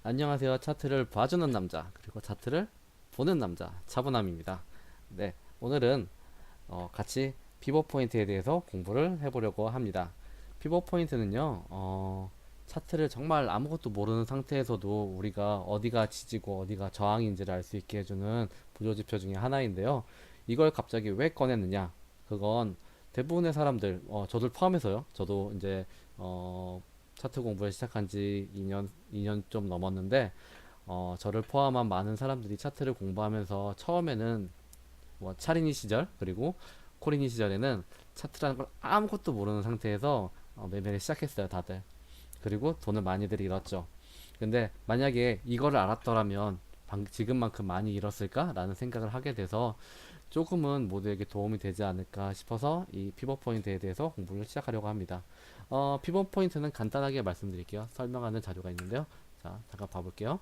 안녕하세요. 차트를 봐주는 남자, 그리고 차트를 보는 남자, 차분함입니다. 네, 오늘은 같이 피벗 포인트에 대해서 공부를 해보려고 합니다. 피벗 포인트는요, 차트를 정말 아무것도 모르는 상태에서도 우리가 어디가 지지고 어디가 저항인지를 알 수 있게 해주는 부조지표 중에 하나인데요. 이걸 갑자기 왜 꺼냈느냐? 그건 대부분의 사람들, 저들 포함해서요. 저도 이제 어, 차트 공부를 시작한 지 2년 좀 넘었는데, 저를 포함한 많은 사람들이 차트를 공부하면서 처음에는 뭐 차리니 시절 그리고 코리니 시절에는 차트라는 걸 아무것도 모르는 상태에서 매매를 시작했어요, 다들. 그리고 돈을 많이들 잃었죠. 근데 만약에 이거를 알았더라면 지금만큼 많이 잃었을까라는 생각을 하게 돼서 조금은 모두에게 도움이 되지 않을까 싶어서 이 피벗 포인트에 대해서 공부를 시작하려고 합니다. 피벗 포인트는 간단하게 말씀드릴게요. 설명하는 자료가 있는데요. 자, 잠깐 봐볼게요.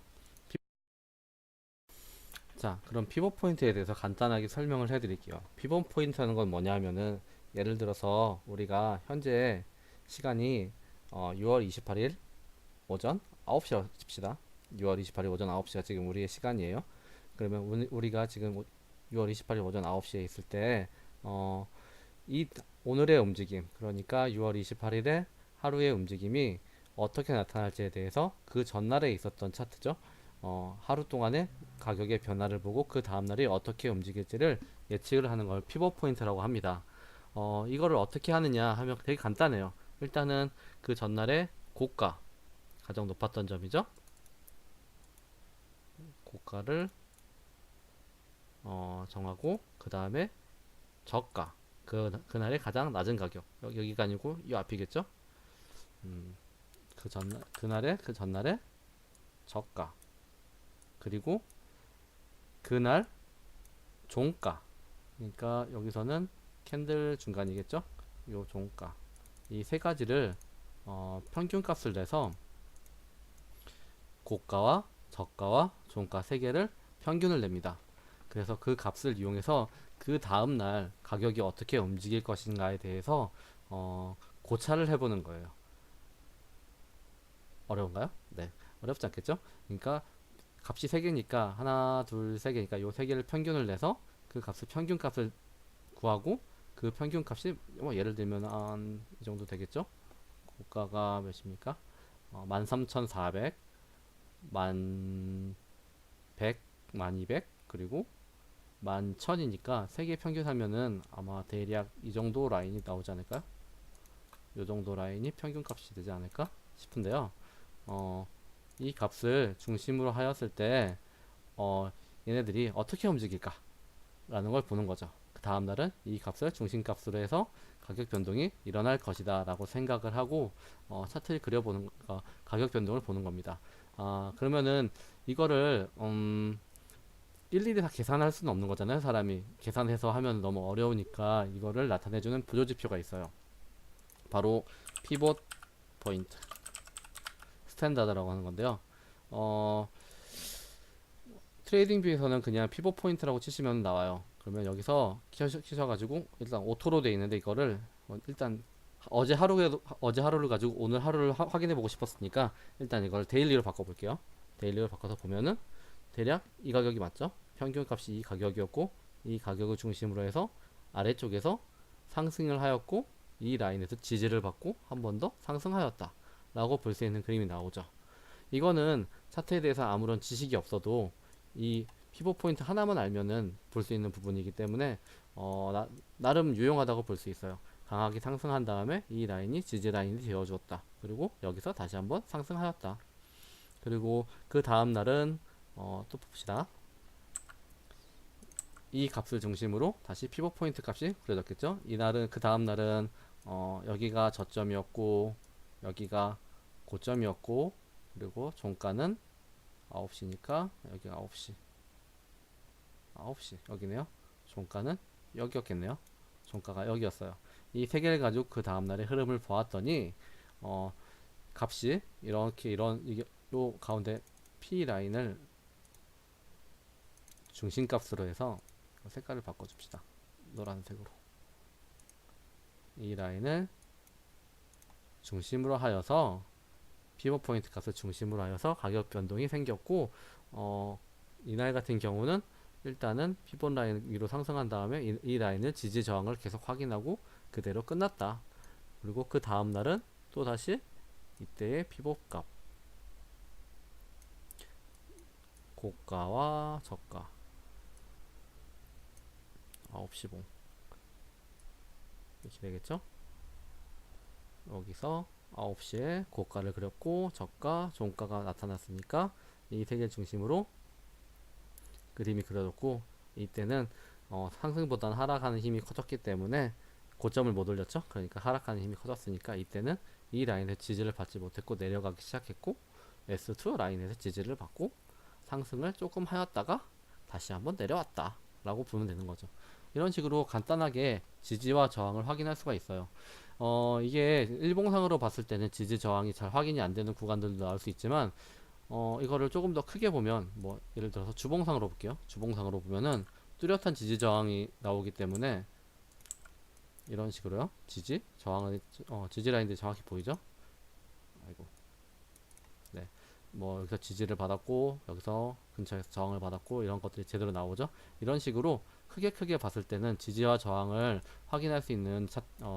자, 그럼 피벗 포인트에 대해서 간단하게 설명을 해드릴게요. 피벗 포인트라는 건 뭐냐면은 예를 들어서 우리가 현재 시간이 6월 28일 오전 9시라고 칩시다. 6월 28일 오전 9시가 지금 우리의 시간이에요. 그러면 우리가 지금 6월 28일 오전 9시에 있을 때 이 오늘의 움직임, 그러니까 6월 28일에 하루의 움직임이 어떻게 나타날지에 대해서 그 전날에 있었던 차트죠. 하루 동안의 가격의 변화를 보고 그 다음날이 어떻게 움직일지를 예측을 하는 걸 피벗 포인트라고 합니다. 이거를 어떻게 하느냐 하면 되게 간단해요. 일단은 그 전날의 고가, 가장 높았던 점이죠. 고가를 정하고 그 다음에 저가, 그날의 가장 낮은 가격. 여기가 아니고 이 앞이겠죠. 음, 그날의 저가, 그리고 그날 종가. 그러니까 여기서는 캔들 중간이겠죠. 요 종가. 이 세 가지를 평균값을 내서 고가와 저가와 종가 세 개를 평균을 냅니다. 그래서 그 값을 이용해서 그 다음날 가격이 어떻게 움직일 것인가에 대해서 고찰을 해보는 거예요. 어려운가요? 네, 어렵지 않겠죠? 그러니까 값이 3개니까 하나, 둘, 3개니까 요 3개를 평균을 내서 그 값을 평균값을 구하고 그 평균값이 뭐 예를 들면 한 이 정도 되겠죠? 고가가 몇입니까? 13,400, 11,100, 1200, 그리고 11,000이니까 3개 평균하면은 아마 대략 이 정도 라인이 나오지 않을까요? 이 정도 라인이 평균값이 되지 않을까 싶은데요. 어, 이 값을 중심으로 하였을 때 얘네들이 어떻게 움직일까 라는 걸 보는 거죠. 그 다음날은 이 값을 중심값으로 해서 가격 변동이 일어날 것이다 라고 생각을 하고 차트를 그려보는 가격 변동을 보는 겁니다. 그러면은 이거를 일일이 다 계산할 수는 없는 거잖아요. 사람이 계산해서 하면 너무 어려우니까 이거를 나타내주는 부조지표가 있어요. 바로 피봇 포인트 스탠다드라고 하는 건데요. 어, 트레이딩 뷰에서는 그냥 피봇 포인트라고 치시면 나와요. 그러면 여기서 키셔가지고 일단 오토로 돼 있는데 이거를 일단 어제 하루를 가지고 오늘 하루를 확인해 보고 싶었으니까 일단 이걸 데일리로 바꿔볼게요. 데일리로 바꿔서 보면은 대략 이 가격이 맞죠? 평균 값이 이 가격이었고 이 가격을 중심으로 해서 아래쪽에서 상승을 하였고 이 라인에서 지지를 받고 한 번 더 상승하였다 라고 볼 수 있는 그림이 나오죠. 이거는 차트에 대해서 아무런 지식이 없어도 이 피벗 포인트 하나만 알면은 볼 수 있는 부분이기 때문에 나름 유용하다고 볼 수 있어요. 강하게 상승한 다음에 이 라인이 지지 라인이 되어 주었다. 그리고 여기서 다시 한번 상승하였다. 그리고 그 다음 날은 또 봅시다. 이 값을 중심으로 다시 피벗 포인트 값이 그려졌겠죠. 이날은 그 다음 날은 여기가 저점이었고 여기가 고점이었고 그리고 종가는 9시니까 여기가 9시 9시 여기네요. 종가는 여기였겠네요. 종가가 여기였어요. 이 세 개를 가지고 그 다음날의 흐름을 보았더니 어, 값이 이렇게 이게 요 가운데 P 라인을 중심값으로 해서 색깔을 바꿔줍시다. 노란색으로 이 라인을 중심으로 하여서 피벗 포인트 값을 중심으로 하여서 가격 변동이 생겼고, 이날 같은 경우는 일단은 피벗 라인 위로 상승한 다음에 이 라인을 지지 저항을 계속 확인하고 그대로 끝났다. 그리고 그 다음 날은 또 다시 이때의 피벗 값, 고가와 저가 9시 봉 이렇게 되겠죠. 여기서 9시에 고가를 그렸고 저가, 종가가 나타났으니까 이 세 개 중심으로 그림이 그려졌고, 이때는 상승보다는 하락하는 힘이 커졌기 때문에 고점을 못 올렸죠. 그러니까 하락하는 힘이 커졌으니까 이때는 이 라인에서 지지를 받지 못했고 내려가기 시작했고, S2 라인에서 지지를 받고 상승을 조금 하였다가 다시 한번 내려왔다 라고 보면 되는 거죠. 이런 식으로 간단하게 지지와 저항을 확인할 수가 있어요. 이게 일봉상으로 봤을 때는 지지 저항이 잘 확인이 안 되는 구간들도 나올 수 있지만, 이거를 조금 더 크게 보면, 뭐 예를 들어서 주봉상으로 볼게요. 주봉상으로 보면은 뚜렷한 지지 저항이 나오기 때문에 이런 식으로요. 지지 저항을 지지 라인들이 정확히 보이죠? 아이고. 네. 뭐 여기서 지지를 받았고 여기서 근처에서 저항을 받았고 이런 것들이 제대로 나오죠. 이런 식으로 크게 봤을 때는 지지와 저항을 확인할 수 있는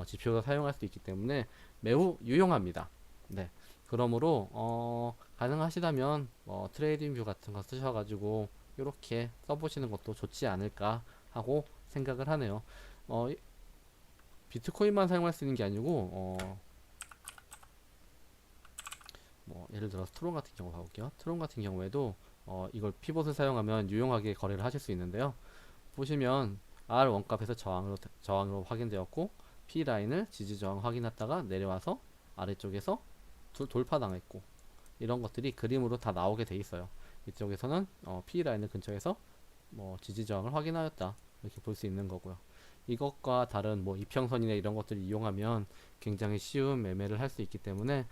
지표를 사용할 수 있기 때문에 매우 유용합니다. 네. 그러므로 가능하시다면 트레이딩 뷰 같은 거 쓰셔가지고 이렇게 써보시는 것도 좋지 않을까 하고 생각을 하네요. 비트코인만 사용할 수 있는 게 아니고 뭐 예를 들어 트론 같은 경우 봐볼게요. 트론 같은 경우에도 이걸 피봇을 사용하면 유용하게 거래를 하실 수 있는데요. 보시면 R 원값에서 저항으로 확인되었고, P 라인을 지지 저항 확인했다가 내려와서 아래쪽에서 돌파당했고, 이런 것들이 그림으로 다 나오게 돼 있어요. 이쪽에서는 P 라인을 근처에서 뭐 지지 저항을 확인하였다 이렇게 볼 수 있는 거고요. 이것과 다른 뭐 이평선이나 이런 것들을 이용하면 굉장히 쉬운 매매를 할 수 있기 때문에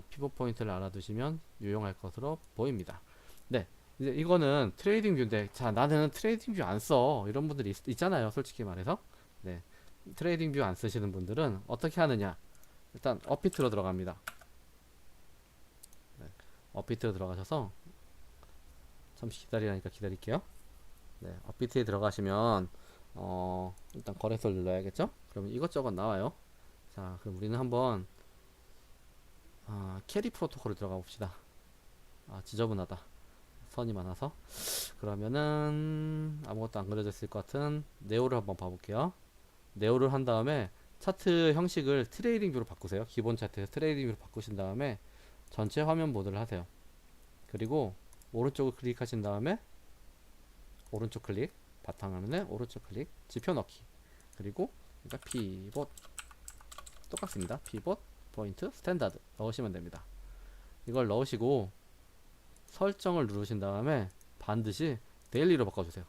피벗 포인트를 알아두시면 유용할 것으로 보입니다. 네, 이제 이거는 트레이딩 뷰인데, 자 나는 트레이딩 뷰 안 써 이런 분들이 있잖아요. 솔직히 말해서. 네, 트레이딩 뷰 안 쓰시는 분들은 어떻게 하느냐? 일단 업비트로 들어갑니다. 네, 업비트로 들어가셔서 잠시 기다리라니까 기다릴게요. 네, 업비트에 들어가시면 일단 거래소를 눌러야겠죠? 그러면 이것저것 나와요. 자, 그럼 우리는 한번 캐리 프로토콜을 들어가 봅시다. 지저분하다. 선이 많아서. 그러면은 아무것도 안 그려져 있을 것 같은 네오를 한번 봐볼게요. 네오를 한 다음에 차트 형식을 트레이딩 뷰로 바꾸세요. 기본 차트에서 트레이딩 뷰로 바꾸신 다음에 전체 화면 모드를 하세요. 그리고 오른쪽을 클릭하신 다음에 오른쪽 클릭, 바탕화면에 오른쪽 클릭, 지표 넣기. 그리고 그러니까 피벗 똑같습니다. 피벗 포인트 스탠다드 넣으시면 됩니다. 이걸 넣으시고 설정을 누르신 다음에 반드시 데일리로 바꿔주세요.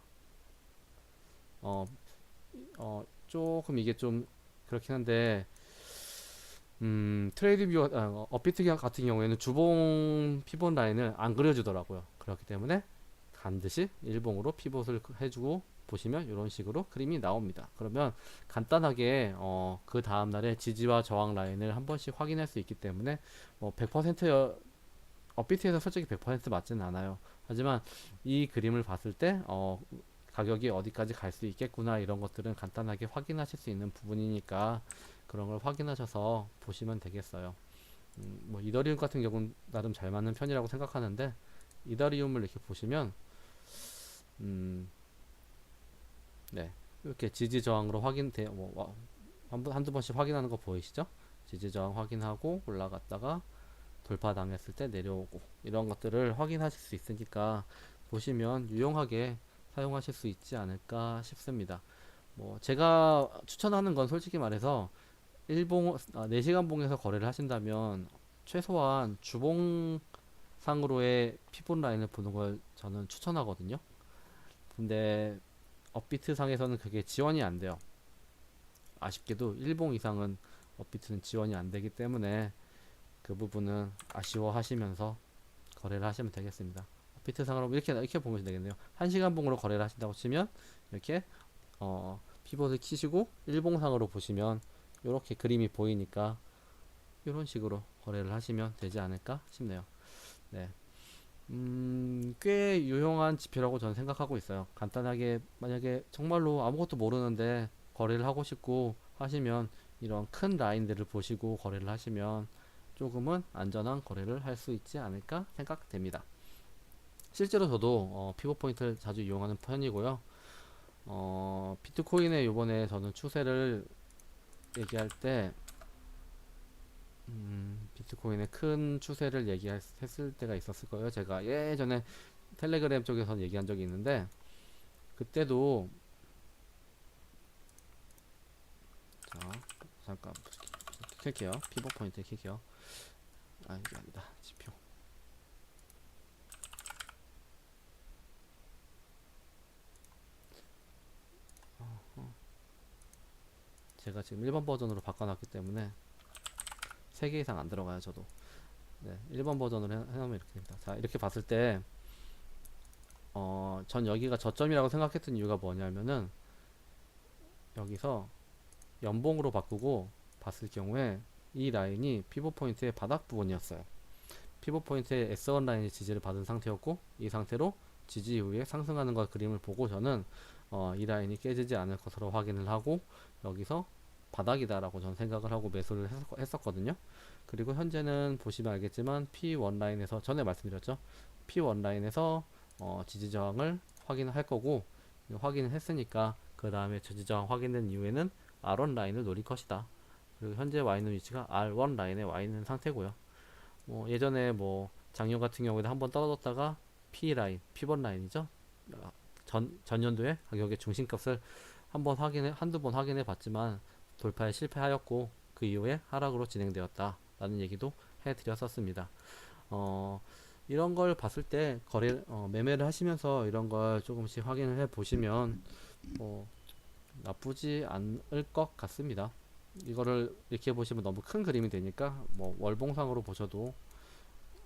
조금 이게 좀 그렇긴 한데, 트레이드 뷰, 업비트 같은 경우에는 주봉 피벗 라인을 안 그려주더라고요. 그렇기 때문에 반드시 일봉으로 피벗을 해주고 보시면 이런 식으로 그림이 나옵니다. 그러면 간단하게 그 다음날에 지지와 저항 라인을 한 번씩 확인할 수 있기 때문에 뭐 100% 업비트에서 솔직히 100% 맞지는 않아요. 하지만 이 그림을 봤을 때 가격이 어디까지 갈 수 있겠구나 이런 것들은 간단하게 확인하실 수 있는 부분이니까 그런 걸 확인하셔서 보시면 되겠어요. 뭐 이더리움 같은 경우는 나름 잘 맞는 편이라고 생각하는데, 이더리움을 이렇게 보시면 네, 이렇게 지지 저항으로 확인돼 한두 번씩 확인하는 거 보이시죠? 지지 저항 확인하고 올라갔다가 돌파 당했을 때 내려오고 이런 것들을 확인하실 수 있으니까 보시면 유용하게 사용하실 수 있지 않을까 싶습니다. 뭐 제가 추천하는 건 솔직히 말해서 4시간 봉에서 거래를 하신다면 최소한 주봉상으로의 피봇 라인을 보는 걸 저는 추천하거든요. 근데 업비트 상에서는 그게 지원이 안 돼요. 아쉽게도 일봉 이상은 업비트는 지원이 안 되기 때문에 그 부분은 아쉬워하시면서 거래를 하시면 되겠습니다. 업비트 상으로 이렇게 보면 되겠네요. 1시간 봉으로 거래를 하신다고 치면 이렇게 피봇을 키시고 일봉상으로 보시면 이렇게 그림이 보이니까 이런 식으로 거래를 하시면 되지 않을까 싶네요. 네. 꽤 유용한 지표라고 저는 생각하고 있어요. 간단하게 만약에 정말로 아무것도 모르는데 거래를 하고 싶고 하시면 이런 큰 라인들을 보시고 거래를 하시면 조금은 안전한 거래를 할 수 있지 않을까 생각됩니다. 실제로 저도 피벗 포인트를 자주 이용하는 편이고요. 비트코인의 요번에 저는 추세를 얘기할 때 비트코인의 큰 추세를 얘기했을 때가 있었을 거예요. 제가 예전에 텔레그램 쪽에서 얘기한 적이 있는데 그때도 자 잠깐 킬게요. 피벗 포인트 킬게요. 아 이게 아니다. 지표. 제가 지금 1번 버전으로 바꿔놨기 때문에 3개 이상 안 들어가요. 저도. 네, 1번 버전으로 해놓으면 이렇게 됩니다. 자 이렇게 봤을 때 전 여기가 저점이라고 생각했던 이유가 뭐냐면은 여기서 연봉으로 바꾸고 봤을 경우에 이 라인이 피벗 포인트의 바닥 부분이었어요. 피벗 포인트의 S1 라인이 지지를 받은 상태였고 이 상태로 지지 이후에 상승하는 것 그림을 보고 저는 이 라인이 깨지지 않을 것으로 확인을 하고 여기서 바닥이다라고 저는 생각을 하고 매수를 했었거든요. 그리고 현재는 보시면 알겠지만 P1 라인에서 전에 말씀드렸죠. P1 라인에서 지지 저항을 확인할 거고 확인을 했으니까 그 다음에 지지 저항 확인된 이후에는 R1 라인을 노릴 것이다. 그리고 현재 와 있는 위치가 R1 라인에 와 있는 상태고요. 뭐 예전에 뭐 작년 같은 경우에도 한번 떨어졌다가 P 라인, P번 라인이죠. 전년도에 가격의 중심값을 한번 한두 번 확인해 봤지만 돌파에 실패하였고 그 이후에 하락으로 진행되었다라는 얘기도 해드렸었습니다. 어, 이런 걸 봤을 때 매매를 하시면서 이런 걸 조금씩 확인을 해 보시면 뭐 나쁘지 않을 것 같습니다. 이거를 이렇게 보시면 너무 큰 그림이 되니까 뭐 월봉상으로 보셔도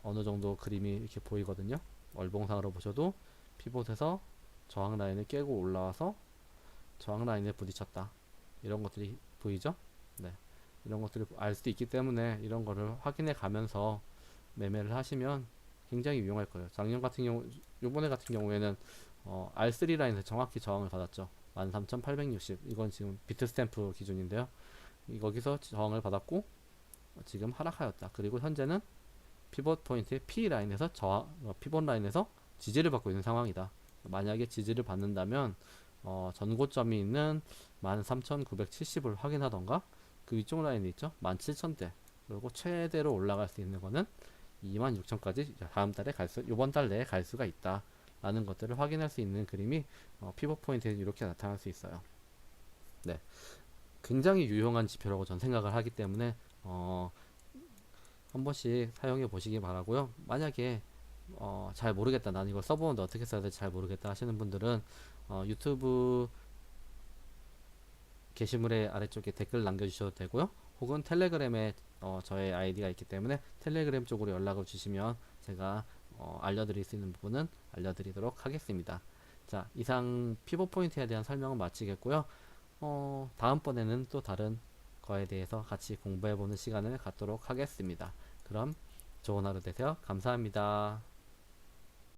어느 정도 그림이 이렇게 보이거든요. 월봉상으로 보셔도 피봇에서 저항 라인을 깨고 올라와서 저항 라인에 부딪혔다. 이런 것들이 보이죠? 네. 이런 것들을 알 수 있기 때문에 이런 거를 확인해 가면서 매매를 하시면 굉장히 유용할 거예요. 작년 같은 경우, 요번에 같은 경우에는 R3 라인에서 정확히 저항을 받았죠. 13,860. 이건 지금 비트 스탬프 기준인데요. 거기서 저항을 받았고 지금 하락하였다. 그리고 현재는 피벗 포인트의 P 라인에서 피벗 라인에서 지지를 받고 있는 상황이다. 만약에 지지를 받는다면 전고점이 있는 13,970을 확인하던가 그 위쪽 라인이 있죠. 17,000대. 그리고 최대로 올라갈 수 있는 거는 26,000까지 다음 달에 이번 달 내에 갈 수가 있다. 라는 것들을 확인할 수 있는 그림이 피벗 포인트에 이렇게 나타날 수 있어요. 네. 굉장히 유용한 지표라고 전 생각을 하기 때문에 한 번씩 사용해 보시기 바라고요. 만약에 잘 모르겠다, 난 이걸 써보는데 어떻게 써야 될지 잘 모르겠다 하시는 분들은 유튜브 게시물의 아래쪽에 댓글 남겨주셔도 되고요. 혹은 텔레그램에 저의 아이디가 있기 때문에 텔레그램 쪽으로 연락을 주시면 제가 알려드릴 수 있는 부분은 알려드리도록 하겠습니다. 자, 이상 피벗 포인트에 대한 설명은 마치겠고요. 다음번에는 또 다른 거에 대해서 같이 공부해보는 시간을 갖도록 하겠습니다. 그럼 좋은 하루 되세요. 감사합니다.